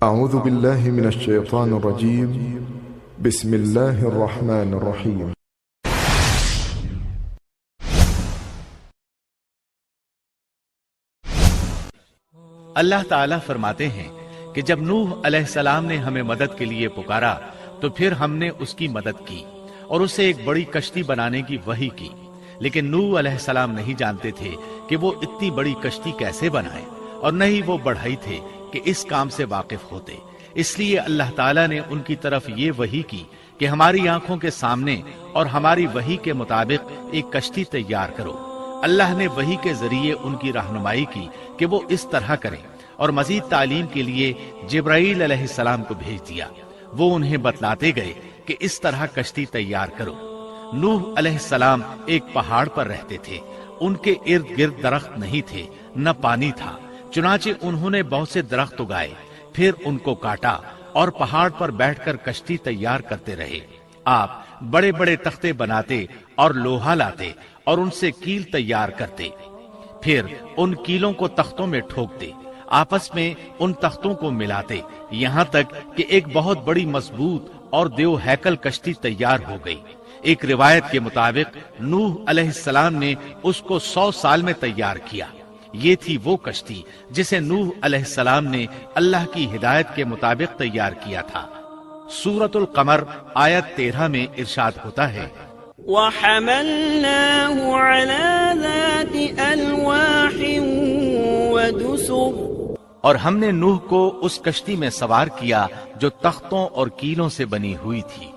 أعوذ بالله من الشيطان الرجيم بسم الله الرحمن الرحيم اللہ تعالیٰ فرماتے ہیں کہ جب نوح علیہ السلام نے ہمیں مدد کے لیے پکارا تو پھر ہم نے اس کی مدد کی اور اسے ایک بڑی کشتی بنانے کی وحی کی، لیکن نوح علیہ السلام نہیں جانتے تھے کہ وہ اتنی بڑی کشتی کیسے بنائے، اور نہ ہی وہ بڑھئی تھے کہ اس کام سے واقف ہوتے۔ اس لیے اللہ تعالیٰ نے ان کی طرف یہ وحی کی کہ ہماری آنکھوں کے سامنے اور ہماری وحی کے مطابق ایک کشتی تیار کرو۔ اللہ نے وحی کے ذریعے ان کی رہنمائی کی کہ وہ اس طرح کریں، اور مزید تعلیم کے لیے جبرائیل علیہ السلام کو بھیج دیا۔ وہ انہیں بتلاتے گئے کہ اس طرح کشتی تیار کرو۔ نوح علیہ السلام ایک پہاڑ پر رہتے تھے، ان کے ارد گرد درخت نہیں تھے، نہ پانی تھا، چنانچہ انہوں نے بہت سے درخت اگائے، پھر ان کو کاٹا اور پہاڑ پر بیٹھ کر کشتی تیار کرتے رہے۔ آپ بڑے بڑے تختے بناتے اور لوہا لاتے اور ان سے کیل تیار کرتے، پھر ان کیلوں کو تختوں میں ٹھوکتے، آپس میں ان تختوں کو ملاتے، یہاں تک کہ ایک بہت بڑی مضبوط اور دیو ہیکل کشتی تیار ہو گئی۔ ایک روایت کے مطابق نوح علیہ السلام نے اس کو 100 سال میں تیار کیا۔ یہ تھی وہ کشتی جسے نوح علیہ السلام نے اللہ کی ہدایت کے مطابق تیار کیا تھا۔ سورۃ القمر آیت 13 میں ارشاد ہوتا ہے، وَحَمَلْنَاهُ عَلَى ذَاتِ أَلْوَاحٍ وَدُسُرٍ، اور ہم نے نوح کو اس کشتی میں سوار کیا جو تختوں اور کیلوں سے بنی ہوئی تھی۔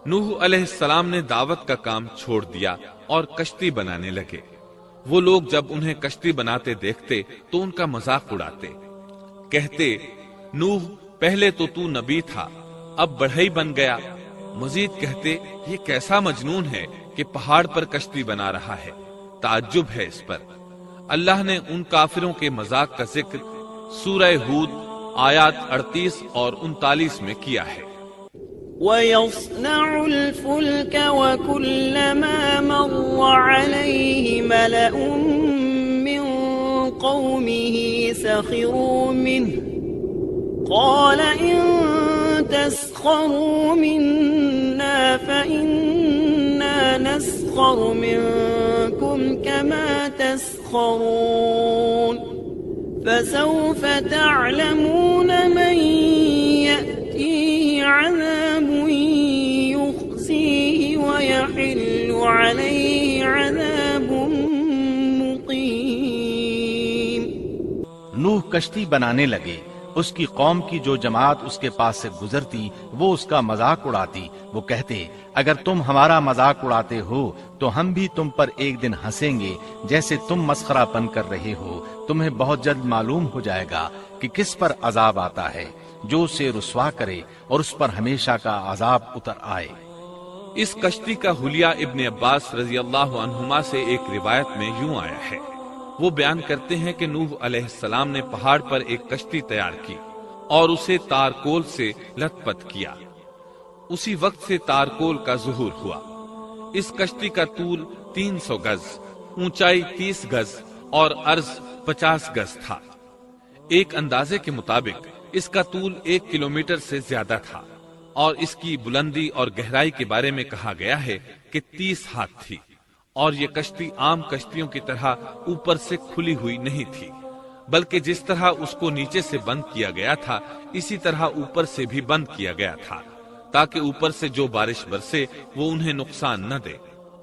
نوح علیہ السلام نے دعوت کا کام چھوڑ دیا اور کشتی بنانے لگے۔ وہ لوگ جب انہیں کشتی بناتے دیکھتے تو ان کا مذاق اڑاتے، کہتے، نوح پہلے تو نبی تھا، اب بڑھئی بن گیا۔ مزید کہتے، یہ کیسا مجنون ہے کہ پہاڑ پر کشتی بنا رہا ہے، تعجب ہے اس پر۔ اللہ نے ان کافروں کے مذاق کا ذکر سورہ ہود آیات 38 اور 39 میں کیا ہے۔ وَيَصْنَعُ الْفُلْكَ وَكُلَّمَا مَرَّ عَلَيْهِ مَلَأٌ مِّن قَوْمِهِ سَخِرُوا مِنْهُ قَالَ إِن تَسْخَرُوا مِنَّا فَإِنَّا نَسْخَرُ مِنكُمْ كَمَا تَسْخَرُونَ فسوف تعلمون من يأتيه عذاب يخزيه ويحل عليه عذاب مقيم۔ نوح کشتی بنانے لگے، اس کی قوم کی جو جماعت اس کے پاس سے گزرتی وہ اس کا مذاق اڑاتی۔ وہ کہتے، اگر تم ہمارا مذاق اڑاتے ہو تو ہم بھی تم پر ایک دن ہنسیں گے جیسے تم مسخرہ پن کر رہے ہو۔ تمہیں بہت جلد معلوم ہو جائے گا کہ کس پر عذاب آتا ہے، جو اسے رسوا کرے اور اس پر ہمیشہ کا عذاب اتر آئے۔ اس کشتی کا حلیہ ابن عباس رضی اللہ عنہما سے ایک روایت میں یوں آیا ہے۔ وہ بیان کرتے ہیں کہ نوح علیہ السلام نے پہاڑ پر ایک کشتی تیار کی اور اسے تارکول سے لت پت کیا۔ اسی وقت سے تارکول کا ظہور ہوا۔ اس کشتی کا طول 300 گز، اونچائی 30 گز اور عرض 50 گز تھا۔ ایک اندازے کے مطابق اس کا طول 1 کلومیٹر سے زیادہ تھا، اور اس کی بلندی اور گہرائی کے بارے میں کہا گیا ہے کہ 30 ہاتھ تھی، اور یہ کشتی عام کشتیوں کی طرح اوپر سے کھلی ہوئی نہیں تھی، بلکہ جس طرح اس کو نیچے سے بند کیا گیا تھا اسی طرح اوپر سے بھی بند کیا گیا تھا، تاکہ اوپر سے جو بارش برسے وہ انہیں نقصان نہ دے،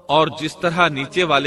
اور جس طرح نیچے والے